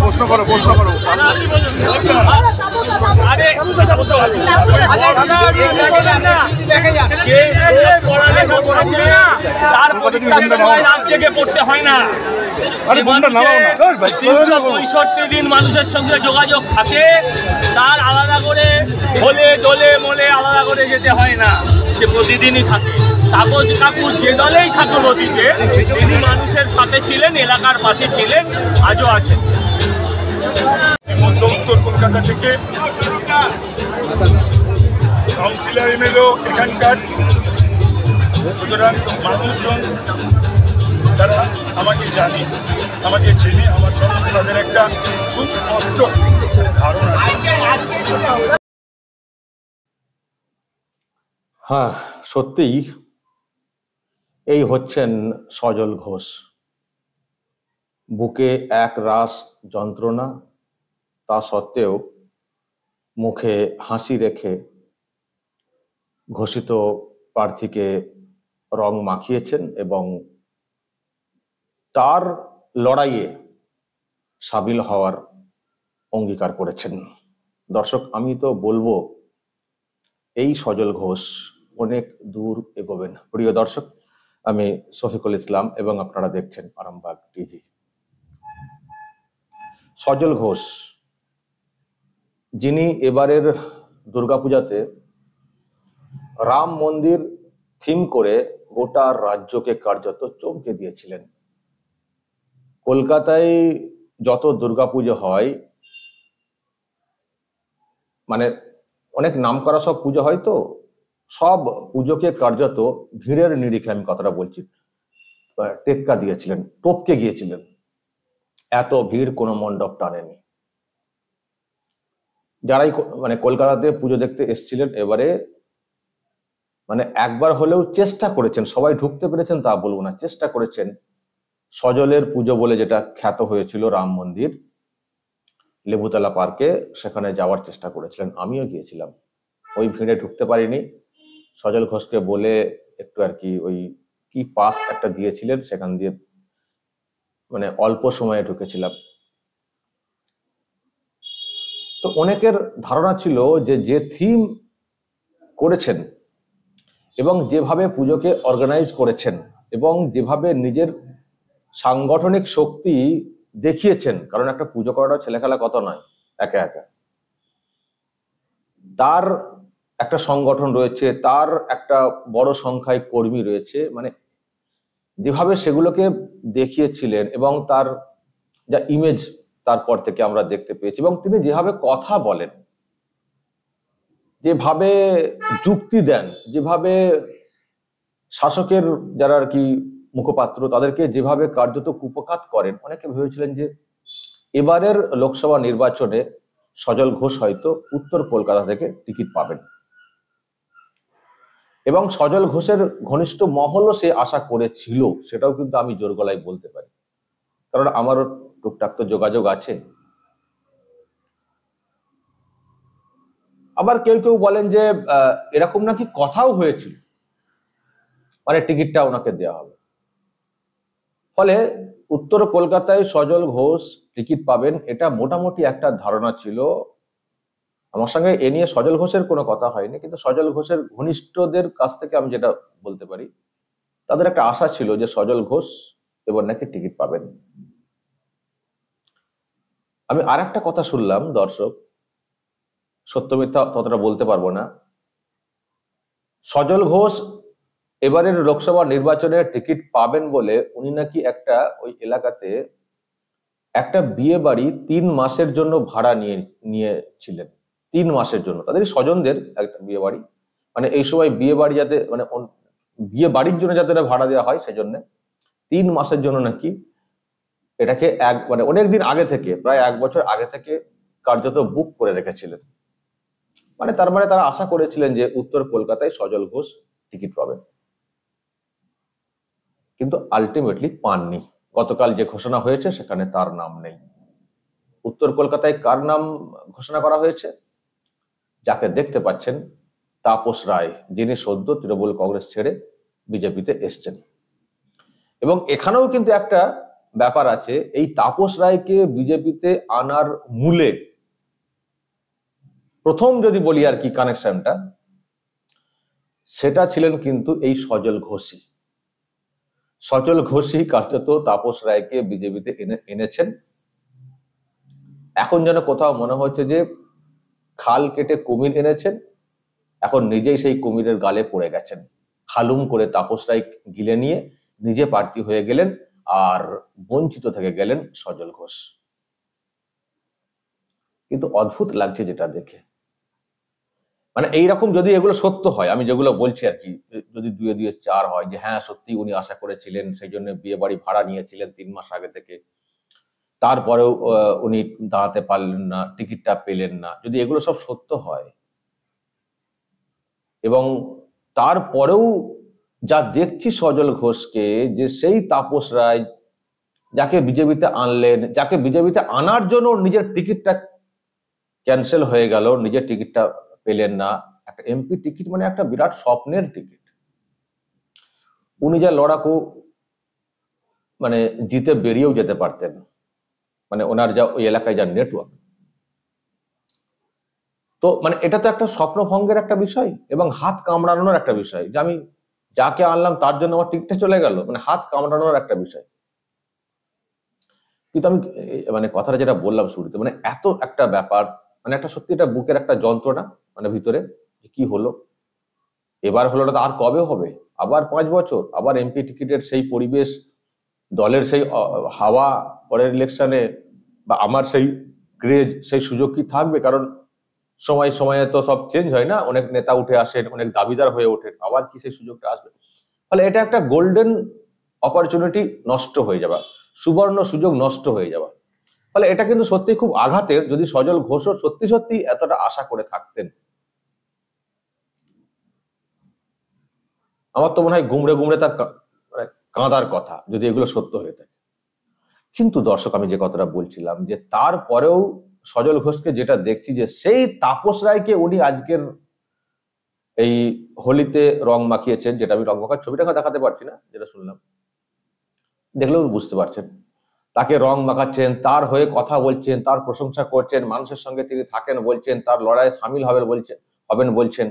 প্রশ্ন করো প্রশ্ন করো। পড়তে হয় না, 365 দিন মানুষের সঙ্গে যোগাযোগ থাকে, তার আলাদা করে হলে দলে মলে আলাদা করে যেতে হয় না, সে প্রতিদিনই থাকে। তাপস কাকু যে দলেই থাকুন অতীতে, তিনি মানুষের সাথে ছিলেন, এলাকার পাশে ছিলেন, আজও আছেন। উত্তর কলকাতা থেকে কাউন্সিলর এমএলএ এখানকার, সুতরাং মানুষজন যারা আমাকে জানে, আমাকে চেনে, আমার সম্বন্ধে তাদের একটা সুস্পষ্ট ধারণা। হ্যাঁ, সত্যিই এই হচ্ছেন সজল ঘোষ। বুকে এক রাশ যন্ত্রণা, তা সত্ত্বেও মুখে হাসি রেখে ঘোষিত প্রার্থীকে রং মাখিয়েছেন এবং তার লড়াইয়ে সাবিল হওয়ার অঙ্গীকার করেছেন। দর্শক, আমি তো বলবো এই সজল ঘোষ অনেক দূর এগোবেন। প্রিয় দর্শক, আমি শফিকুল ইসলাম এবং আপনারা দেখছেন আরামবাগ টিভি। সজল ঘোষ, যিনি এবারের দুর্গাপূজাতে রাম মন্দির থিম করে গোটা রাজ্যকে কার্যত চমকে দিয়েছিলেন। কলকাতায় যত দুর্গাপুজো হয়, মানে অনেক নামকরা সব পুজো হয়, তো সব পুজোকে কার্যত ভিড়ের নিরিখে, আমি কথাটা বলছি, টেক্কা দিয়েছিলেন, টপকে গিয়েছিলেন। এত ভিড় কোনো মণ্ডপ টানেনি। যারাই মানে কলকাতাতে পুজো দেখতে এসেছিলেন এবারে, মানে একবার হলেও চেষ্টা করেছেন, সবাই ঢুকতে পেরেছেন তা বলবো না, চেষ্টা করেছেন সজলের পুজো বলে যেটা খ্যাত হয়েছিল রাম মন্দির, লেবুতলা পার্কে, সেখানে যাওয়ার চেষ্টা করেছিলেন। আমিও গিয়েছিলাম, ওই ভিড়ে ঢুকতে পারিনি। সজল ঘোষকে বলে একটু আর কি, ওই কি পাস একটা দিয়েছিলেন, সেখান দিয়ে মানে অল্প সময়ে ঢুকেছিলাম। তো অনেকের ধারণা ছিল যে যে থিম করেছেন এবং যেভাবে পুজোকে অর্গানাইজ করেছেন এবং যেভাবে নিজের সাংগঠনিক শক্তি দেখিয়েছেন, কারণ একটা পুজো করাটা ছেলেখেলা কথা নয়, একা একা, তার একটা সংগঠন রয়েছে, তার একটা বড় সংখ্যায় কর্মী রয়েছে, মানে যেভাবে সেগুলোকে দেখিয়েছিলেন এবং তার যা ইমেজ তারপর থেকে আমরা দেখতে পেয়েছি, এবং তিনি যেভাবে কথা বলেন, যেভাবে যুক্তি দেন, যেভাবে শাসকের যারা আর কি মুখপাত্র তাদেরকে যেভাবে কার্যত কুপকাত করেন, অনেকে ভেবেছিলেন যে এবারের লোকসভা নির্বাচনে সজল ঘোষ হয়তো উত্তর কলকাতা থেকে টিকিট পাবেন, এবং সজল ঘোষের ঘনিষ্ঠ মহলও সে আশা করেছিল। সেটাও কিন্তু আমি জোর গলায় বলতে পারি, কারণ আমারও টুকটাক তো যোগাযোগ আছে। আবার কেউ কেউ বলেন যে এরকম নাকি কথাও হয়েছিল, মানে টিকিটটা ওনাকে দেওয়া হবে। ফলে উত্তর কলকাতায় সজল ঘোষ টিকিট পাবেন, এটা মোটামুটি একটা ধারণা ছিল। আমার সঙ্গে এ নিয়ে সজল ঘোষের কোনো কথা হয়নি, কিন্তু সজল ঘোষের ঘনিষ্ঠদের কাছ থেকে আমি যেটা বলতে পারি, তাদের একটা আশা ছিল যে সজল ঘোষ এবার নাকি টিকিট পাবেন। আমি আর একটা কথা শুনলাম, দর্শক, সত্য মিথ্যা ততটা বলতে পারবো না, সজল ঘোষ এবারের লোকসভা নির্বাচনে টিকিট পাবেন বলে উনি নাকি একটা ওই এলাকাতে একটা বিয়ে বাড়ি 3 মাসের জন্য ভাড়া নিয়েছিলেন। 3 মাসের জন্য, তাদের স্বজনদের একটা বিয়ে বাড়ি, মানে এই সময় বিয়ে বাড়ি যাতে মানে বিয়ে বাড়ির জন্য যাতে ভাড়া দেওয়া হয়, সেই জন্য 3 মাসের জন্য নাকি এটাকে মানে অনেকদিন আগে থেকে, প্রায় 1 বছর আগে থেকে কার্যত বুক করে রেখেছিলেন। মানে তার মানে তারা আশা করেছিলেন যে উত্তর কলকাতায় সজল ঘোষ টিকিট পাবেন, কিন্তু আলটিমেটলি পাননি। গতকাল যে ঘোষণা হয়েছে সেখানে তার নাম নেই। উত্তর কলকাতায় কার নাম ঘোষণা করা হয়েছে? যাকে দেখতে পাচ্ছেন, তাপস রায়, যিনি সদ্য তৃণমূল কংগ্রেস ছেড়ে বিজেপিতে এসছেন। এবং এখানেও কিন্তু একটা ব্যাপার আছে, এই তাপস রায়কে বিজেপিতে আনার মূলে প্রথম যদি বলি আর কি কানেকশনটা, সেটা ছিলেন কিন্তু এই সজল ঘোষই। সজল ঘোষই কার্যত তাপস রায়কে বিজেপিতে এনেছেন। এখন যেন কোথাও মনে হচ্ছে যে খাল কেটে কুমির এনেছেন, এখন নিজেই সেই কুমিরের গালে পড়ে গেছেন। হালুম করে তাপস রায় গিলে নিয়ে নিজে প্রার্থী হয়ে গেলেন, আর বঞ্চিত থেকে গেলেন সজল ঘোষ। কিন্তু অদ্ভুত লাগছে যেটা দেখে, মানে এইরকম যদি এগুলো সত্য হয়, আমি যেগুলো বলছি আর কি, যদি 2 2 4 হয় যে হ্যাঁ সত্যি উনি আশা করেছিলেন, সেই জন্য বিয়ে বাড়ি ভাড়া নিয়েছিলেন 3 মাস আগে থেকে, তারপরেও উনি দাঁড়াতে পারলেন না, টিকিটটা পেলেন না, যদি এগুলো সব সত্য হয়, এবং তারপরেও যা দেখছি সজল ঘোষকে, যে সেই তাপস রায় যাকে বিজেপিতে আনলেন, যাকে বিজেপিতে আনার জন্য নিজের টিকিটটা ক্যান্সেল হয়ে গেল, নিজের টিকিটটা পেলেন না। একটা এমপি টিকিট মানে একটা বিরাট স্বপ্নের টিকিট। উনি যা লড়াকু, মানে জিতে বেরিয়েও যেতে পারতেন, মানে ওনার যা ওই এলাকায় যা নেটওয়ার্ক। তো মানে এটা তো একটা স্বপ্নভঙ্গের একটা বিষয় এবং হাত কামড়ানোর একটা বিষয়, যে আমি যাকে আনলাম তার জন্য আমার টিকিটটা চলে গেল, মানে হাত কামড়ানোর একটা বিষয়। কিন্তু আমি মানে কথাটা যেটা বললাম শুরুতে, মানে এত একটা ব্যাপার, মানে একটা সত্যি এটা বুকের একটা যন্ত্রণা, মানে ভিতরে কি হলো, এবার হলো না, আর কবে হবে? আবার 5 বছর, আবার এমপি টিকিটের সেই পরিবেশ, দলের সেই হাওয়া পরের ইলেকশনে, বা আমার সেই ক্রেজ, সেই সুযোগ কি থাকবে? কারণ সময় সময়ে তো সব চেঞ্জ হয় না, অনেক নেতা উঠে আসেন, অনেক দাবিদার হয়ে ওঠেন, আবার কি সেই সুযোগটা আসবে? ফলে এটা একটা গোল্ডেন অপরচুনিটি নষ্ট হয়ে যাওয়া, সুবর্ণ সুযোগ নষ্ট হয়ে যাওয়া। ফলে এটা কিন্তু সত্যি খুব আঘাতের, যদি সজল ঘোষও সত্যি সত্যি এতটা আশা করে থাকতেন। আমার তো মনে হয় গুমড়ে গুমড়ে তার মানে কাঁদার কথা, যদি এগুলো সত্য হয়ে থাকে। কিন্তু দর্শক, আমি যে কথাটা বলছিলাম, যে তারপরেও সজল ঘোষকে যেটা দেখছি, যে সেই তাপস রায়কে উনি আজকের এই হোলিতে রং মাখিয়েছেন, যেটা আমি রং মাখার ছবিটা দেখাতে পারছি না, যেটা শুনলাম, দেখলেও বুঝতে পারছেন, তাকে রং মাখাচ্ছেন, তার হয়ে কথা বলছেন, তার প্রশংসা করছেন, মানুষের সঙ্গে তিনি থাকেন বলছেন, তার লড়াইয়ে সামিল হবেন বলছেন,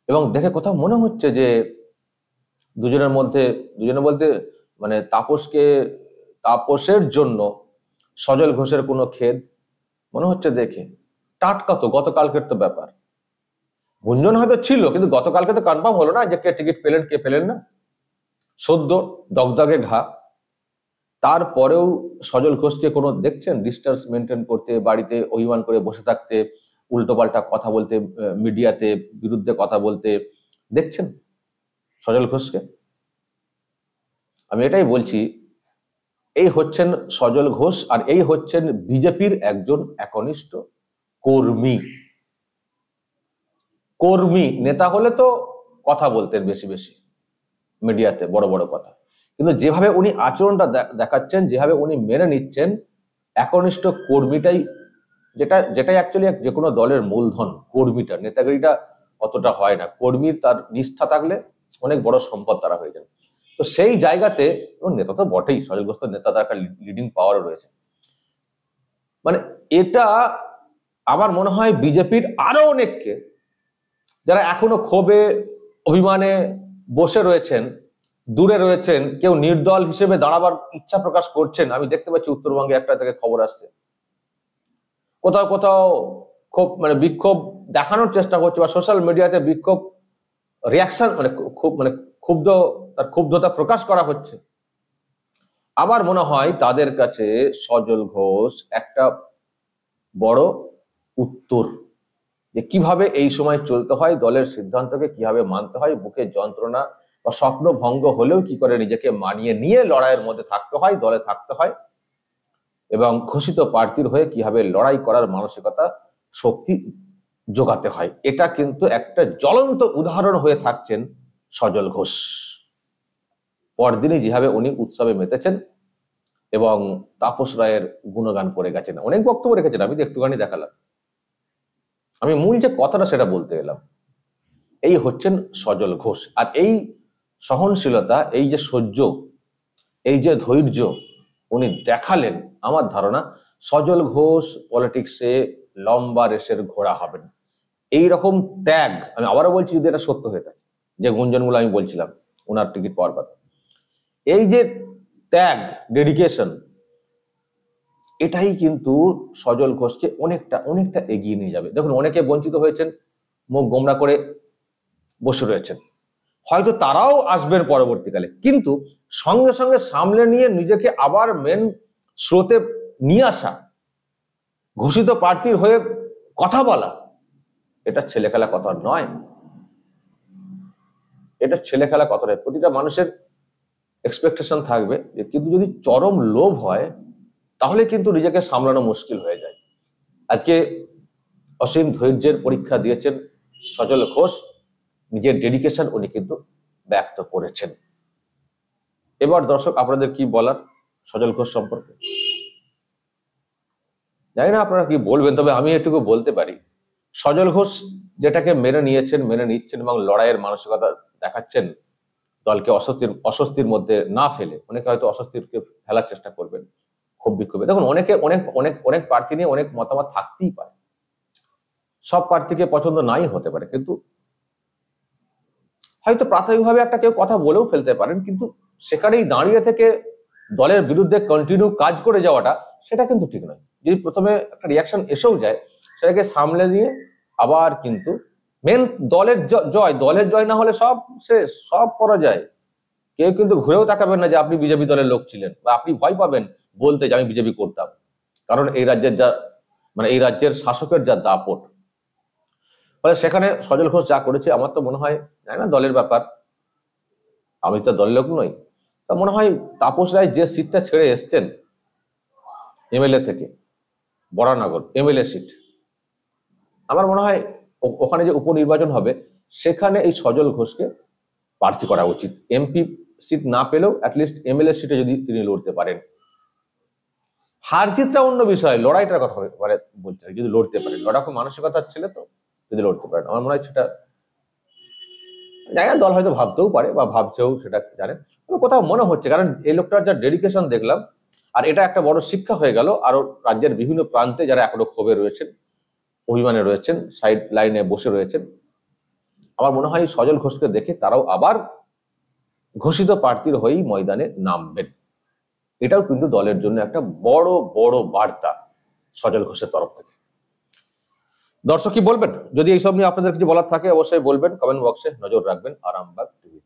এবং দেখে কোথাও মনে হচ্ছে যে দুজনের বলতে মানে তাপসের জন্য সজল ঘোষের কোনো খেদ মনে হচ্ছে দেখে। টাটকা তো, গতকালকের তো ব্যাপার, গুঞ্জন হয়তো ছিল, কিন্তু গতকালকে তো কনফার্ম হলো না যে কে টিকিট পেলেন কে পেলেন না, সদ্য দগদগে ঘা। তারপরেও সজল ঘোষকে কোনো দেখছেন ডিস্টেন্স মেনটেন করতে, বাড়িতে অভিমান করে বসে থাকতে, উল্টোপাল্টা কথা বলতে, মিডিয়াতে বিরুদ্ধে কথা বলতে দেখছেন সজল ঘোষকে? আমি এটাই বলছি, এই হচ্ছেন সজল ঘোষ, আর এই হচ্ছেন বিজেপির একজন একনিষ্ঠ কর্মী। নেতা হলে তো কথা বলতেন বেশি বেশি মিডিয়াতে, বড় বড় কথা, কিন্তু যেভাবে উনি আচরণটা দেখাচ্ছেন, যেভাবে উনি মেনে নিচ্ছেন, একনিষ্ঠ কর্মীটাই, যেটাই অ্যাকচুয়ালি যে কোনো দলের মূলধন, কর্মীটা। নেতাগিরিটা অতটা হয় না, কর্মীর তার নিষ্ঠা থাকলে অনেক বড় সম্পদ তারা হয়ে যান। তো সেই জায়গাতে, এবং নেতা তো বটেই, সজল ঘোষ নেতা, তার একটা লিডিং পাওয়ারও রয়েছে। মানে এটা আমার মনে হয় বিজেপির আরো অনেককে, যারা এখনো ক্ষোভে অভিমানে বসে রয়েছেন, দূরে রয়েছেন, কেউ নির্দল হিসেবে দাঁড়াবার ইচ্ছা প্রকাশ করছেন। আমি দেখতে পাচ্ছি উত্তরবঙ্গে একটা থেকে খবর আসছে, কোথাও কোথাও খুব মানে বিক্ষোভ দেখানোর চেষ্টা করছে, বা সোশ্যাল মিডিয়াতে বিক্ষোভ রিয়াকশন, মানে ক্ষুব্ধতা প্রকাশ করা হচ্ছে। আমার মনে হয় তাদের কাছে সজল ঘোষ একটা বড় উত্তর, যে কিভাবে এই সময় চলতে হয়, দলের সিদ্ধান্তকে কিভাবে মানতে হয়, বুকের যন্ত্রণা বা স্বপ্ন ভঙ্গ হলেও কি করে নিজেকে মানিয়ে নিয়ে লড়াইয়ের মধ্যে থাকতে হয়, দলে থাকতে হয়, এবং ঘোষিত প্রার্থীর হয়ে কিভাবে লড়াই করার মানসিকতা, শক্তি জোগাতে হয়। এটা কিন্তু একটা জ্বলন্ত উদাহরণ হয়ে থাকছেন সজল ঘোষ। পরদিনই যেভাবে উনি উৎসবে মেতেছেন এবং তাপস রায়ের গুণগান করে গেছেন, অনেক বক্তব্য রেখেছেন, আমি তো একটুখানি দেখালাম। আমি মূল যে কথাটা সেটা বলতে এলাম, এই হচ্ছেন সজল ঘোষ। আর এই সহনশীলতা, এই যে সহ্য, এই যে ধৈর্য উনি দেখালেন, আমার ধারণা সজল ঘোষ পলিটিক্সে লম্বা রেসের ঘোড়া হবেন। এই রকম ত্যাগ, আমি আবারও বলছি যদি এটা সত্য হয়ে থাকে, যে গুঞ্জনগুলো আমি বলছিলাম ওনার টিকিট পাওয়ার কথা, এই যে ত্যাগ, ডেডিকেশন, এটাই কিন্তু সজল ঘোষকে অনেকটা অনেকটা এগিয়ে নিয়ে যাবে। দেখুন, অনেকে বঞ্চিত হয়েছেন, মুখ গোমরা করে বসে রয়েছেন, হয়তো তারাও আসবেন পরবর্তীকালে, কিন্তু সঙ্গে সঙ্গে সামলে নিয়ে নিজেকে আবার মেন স্রোতে নিয়ে আসা, ঘোষিত প্রার্থীর হয়ে কথা বলা, এটা ছেলে খেলা কথা নয়। এটা ছেলে খেলা কথা নয়। প্রতিটা মানুষের এক্সপেকটেশন থাকবে যে, কিন্তু যদি চরম লোভ হয় তাহলে কিন্তু নিজেকে সামলানো মুশকিল হয়ে যায়। আজকে অসীম ধৈর্যের পরীক্ষা দিয়েছেন সজল ঘোষ, নিজের ডেডিকেশন উনি কিন্তু ব্যক্ত করেছেন। এবার দর্শক, আপনাদের কি বলার সজল ঘোষ সম্পর্কে জানি না আপনারা কি বলবেন, তবে আমি এটুকু বলতে পারি, সজল ঘোষ যেটাকে মেনে নিয়েছেন, মেনে নিচ্ছেন এবং লড়াইয়ের মানসিকতা দেখাচ্ছেন, দলকে অস্বস্তির মধ্যে না ফেলে। অনেকে হয়তো অস্বস্তিকে ফেলার চেষ্টা করবেন, ক্ষোভ বিক্ষোভে। দেখুন, অনেকে অনেক অনেক অনেক প্রার্থী নিয়ে অনেক মতামত থাকতেই পারে, সব প্রার্থীকে পছন্দ নাই হতে পারে, কিন্তু হয়তো প্রাথমিকভাবে একটা কেউ কথা বলেও ফেলতে পারেন, কিন্তু সেখানেই দাঁড়িয়ে থেকে দলের বিরুদ্ধে কন্টিনিউ কাজ করে যাওয়াটা, সেটা কিন্তু ঠিক নয়। যদি প্রথমে একটা রিয়াকশন এসেও যায়, সেটাকে সামলে দিয়ে আবার কিন্তু মেন দলের জয়, দলের জয় না হলে সব শেষ, সব পরাজয়। কেউ কিন্তু ঘুরেও তাকাবেন না যে আপনি বিজেপি দলের লোক ছিলেন, বা আপনি ভয় পাবেন বলতে যে আমি বিজেপি করতাম, কারণ এই রাজ্যের যা এই রাজ্যের শাসকের যা দাপট। ফলে সেখানে সজল ঘোষ যা করেছে, আমার তো মনে হয়, জানি না দলের ব্যাপার, আমি তো দলের লোক নই, তা মনে হয় তাপস রায় যে সিটটা ছেড়ে এসছেন এমএলএ থেকে, বরানগর এমএলএ সিট, আমার মনে হয় ওখানে যে উপনির্বাচন হবে সেখানে এই সজল ঘোষকে প্রার্থী করা উচিত। এমপি সিট না পেলেও অ্যাটলিস্ট এমএলএ সিটে যদি তিনি লড়তে পারেন, হার জিতটা অন্য বিষয়, লড়াইটার কথা বলতে যদি লড়তে পারেন, লড়াকু মানসিকতার ছেলে তো, যদি লড়তে পারেন আমার মনে হয় সেটা, জায়গা দল হয়তো ভাবতেও পারে বা ভাবছেও, সেটা জানেন, তবে কোথাও মনে হচ্ছে, কারণ এই লোকটার যা ডেডিকেশন দেখলাম, আর এটা একটা বড় শিক্ষা হয়ে গেল আরো রাজ্যের বিভিন্ন প্রান্তে যারা এখনো ক্ষোভে রয়েছেন, অভিমানে রয়েছেন, সাইড লাইনে বসে রয়েছেন, আমার মনে হয় সজল ঘোষকে দেখে তারাও আবার ঘোষিত প্রার্থীর হয়েই ময়দানে নামবেন। এটাও কিন্তু দলের জন্য একটা বড় বড় বার্তা সজল ঘোষের তরফ থেকে। দর্শক কি বলবেন? যদি এইসব নিয়ে আপনাদের কিছু বলার থাকে অবশ্যই বলবেন, কমেন্ট বক্সে নজর রাখবেন আরামবাগ টিভি।